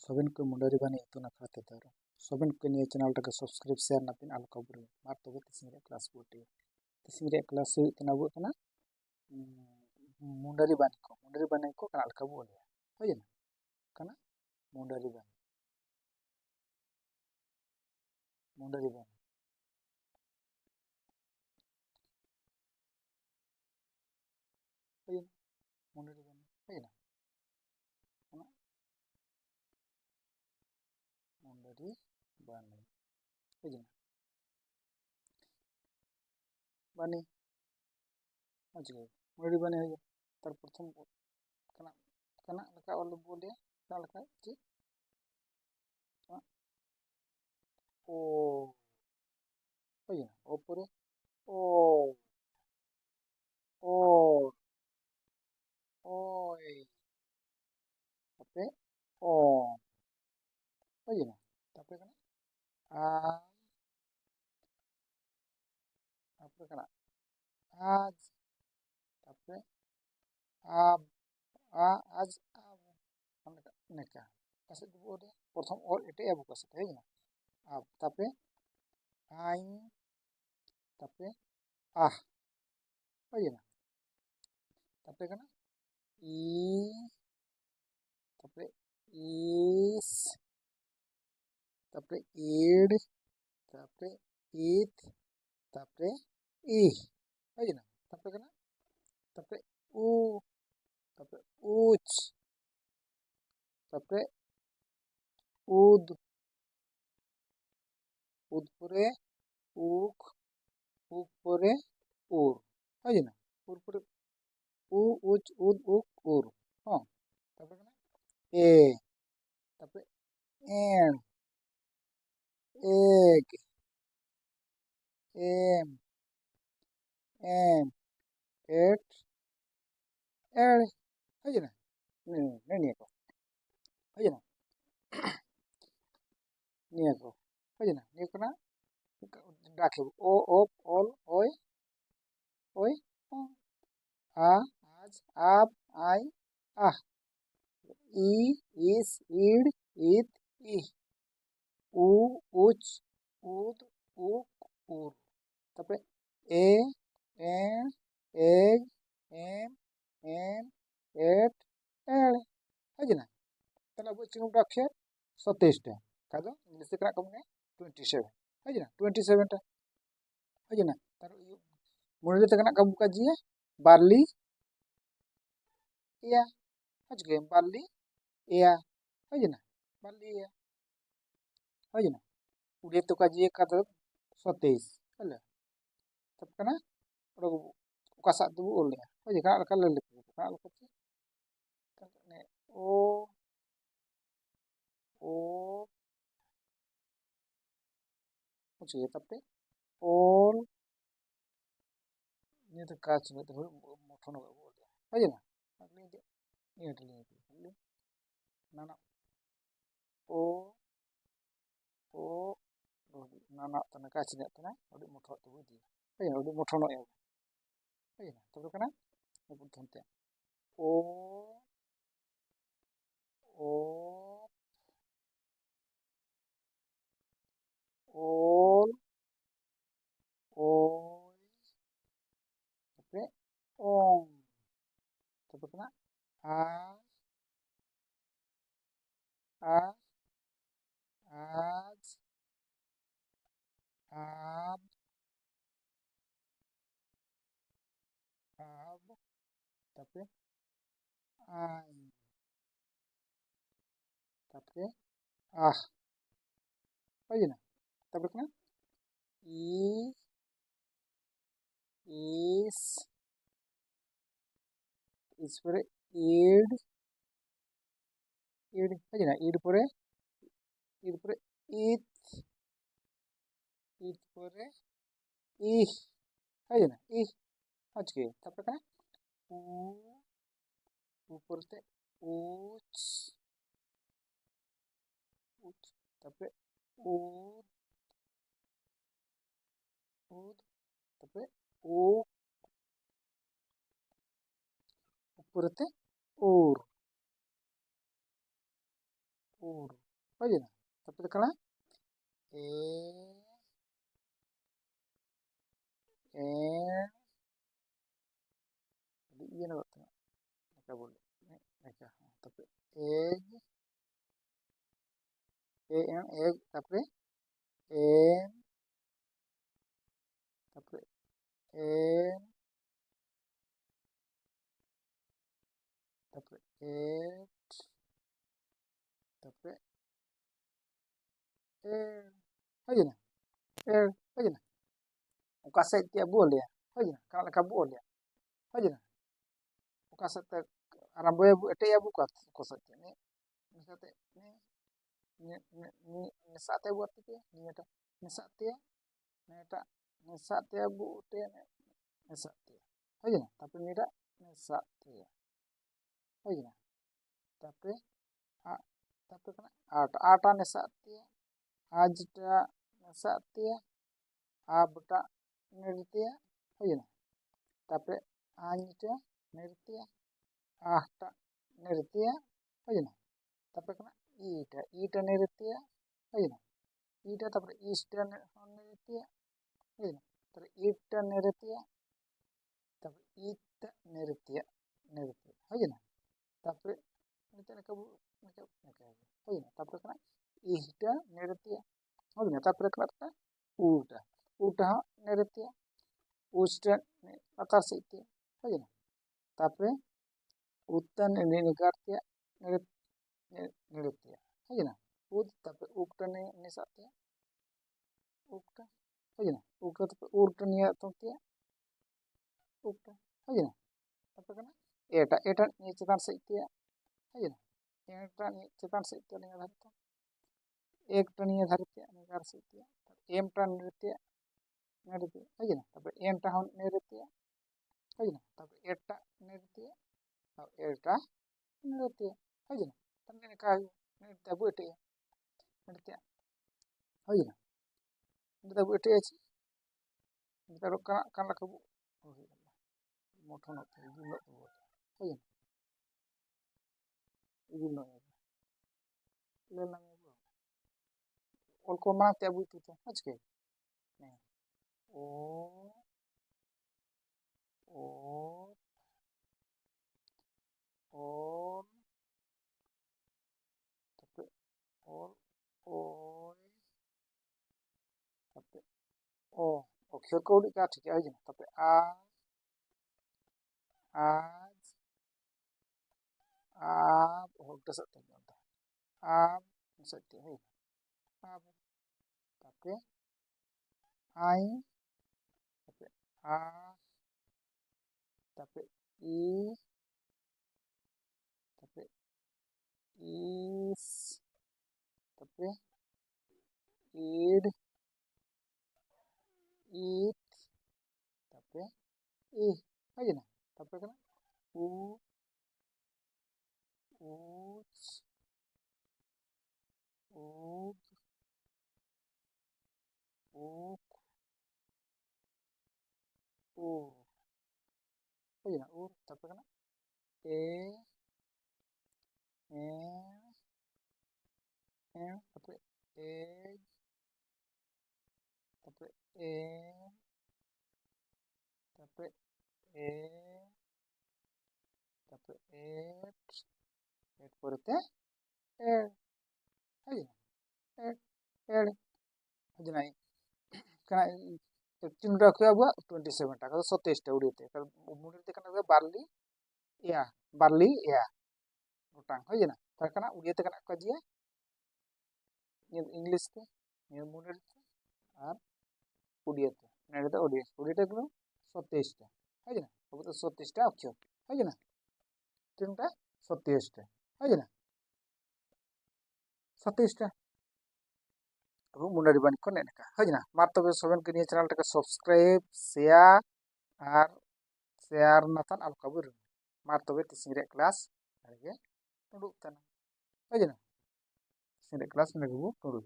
सबिन को मुंडरी बानी इतु नखरा तेदार सबिन को निये चैनल टाके सब्सक्राइब शेयर नापिन आलो कबुरी मार तबे तिसिंग रे क्लास बोटी तिसिंग रे क्लास हुई तना बो तना मुंडरी बानी को कनाल का बोले होय ना कना मुंडरी बानी होय ना मुंडरी बानी होय ना कना मुंडरी बानी होय ना बानी मजगे मुंडरी बानी होय तार प्रथम कना कना लका ऑल बोले कना लका जी ओ होय ना ओ पूरे ओ ओ ओय तापे ओ होय ना तापे कना आ तापे कना आज तापे ab आज ab नेका कसे बोले प्रथम और एटे अब कसे होय ना अब तापे आइन तापे आह होय ना तापे कना ई तापे इस तापे ईड तापे ईथ तापे ई होय ना तापे कना तापे ऊ तापे ऊच तापे उद उद पुरे उक उक पुरे उर होय ना उर पुरे ऊ उच उद उक उर हां तापे कना ए तापे एन एग एम एम एट एल होय ना निये को होय ना निये को होय ना निये कना डाके ओ ओप ऑल ओय ओय आ आज ab आई आह ई इस ईड ईद ई ऊ उच उद उक उर तापे ए एन एग एम एन एट एल होय ना तला बो चिंग डाके 27 टा कादो इंग्लिश कना को मने 27 होय ना 27 टा होय ना तार मुंडरी तकना का बुका जी बार्ली या होय बार्ली या होय ना बार्ली या होय ना उड़े तो का जी का 27 हले तब कना उकासा दु ओले होय का लका ले का लका ने ओ मुझे तब ओल ये तो काच में तो मोठो न बोले होय ना अगली ये ले ना ना ओ ओ ना ना तना काच ने तना अडी मोठो तो बुदी होय अडी मोठो न होय ना तब कना बुद्धन ते ओ ओ ओल ओय तापरे ओम तब कना आ आ आज ab ab तापरे आइन तापरे आह होय ना तब कना ई इस इस परे ईड ईड होय ना ईड परे ईथ ईथ परे ई होय ना ई आज के तब कना ऊ ऊपर ते उच उच तापरे उद उद तापरे ऊ ऊपर ते उर ur oye na tapi kana e di iya na batta naka bole naka tapi egg egg tapi en tapi en tapi et tapi oye na oye na uka set ya boleh oye na kana ka boleh oye na uka set arambo ya ete ya buka uka set ni sate ni sate buat itu ni ada ni sate ni sate bu te ni sate oye na tapi ni da ni sate oye na tapi tapi kana ata ni sate ajta ni sate abta nirtia oye na tapi anita nirtia ahta nirtia oye na tapi kana ita nirtia oye na ita tapi ista nirtia oye na tapi ita nirtia tapi ita nirtia oye na tapi nita nakabu oye na tapi kana ista nirtia oye na tapi kana uta nirtia usta atar siti oye na tapi utan nigartia nirtia oye na tapi ukta ni satya ukta oye na ukta tapi urta ni atontia ukta oye na tapi kana eta ni chitan siti oye na eta ni chitan siti ni dharta ekta ni dharta ni gar siti emta nirtia oye na tapi emta hon nirtia oye na tapi eta nirtia eta nirtia oye na tapi ni ka nirtia bu ete nirtia oye na nirtia bu ete achi nirtia ro kana ka bu moto no oye na ibu no lela me ol ko ma te bu tu achke o tapi tapi oke ko di ka ठीक है aja tapi आज आप udah satu ab satu ab tapi ai tapi a tapi i tapi is tapi id it tapi aja na tapi kana u uts uk aja na tapi kana tapi tapi tapi tapi purte aja aja na kana তিনটা কে আবু 27 টাকা 27 টা উড়িতে কারণ মুড়িতে কানা barley ইয়া barley ইয়া গোটাং হই না তার কানা উড়িতে কানা কাজিয়া इंग्लिश ते मुड़िते আর উড়িতে নেড়িতে উড়িতে গুলো 27 টা হই না তবে তো 36 টা অক্ষর হই না তিনটা 37 টা হই না 37 টা मुंडारी बानी को नेका हजना मार तबे सबन के निये चैनल टाके सब्सक्राइब शेयर नाथान आल कबुर मार तबे तिसिंगरे क्लास आगे उडुक तना हजना सिंगरे क्लास ने गबु उडुक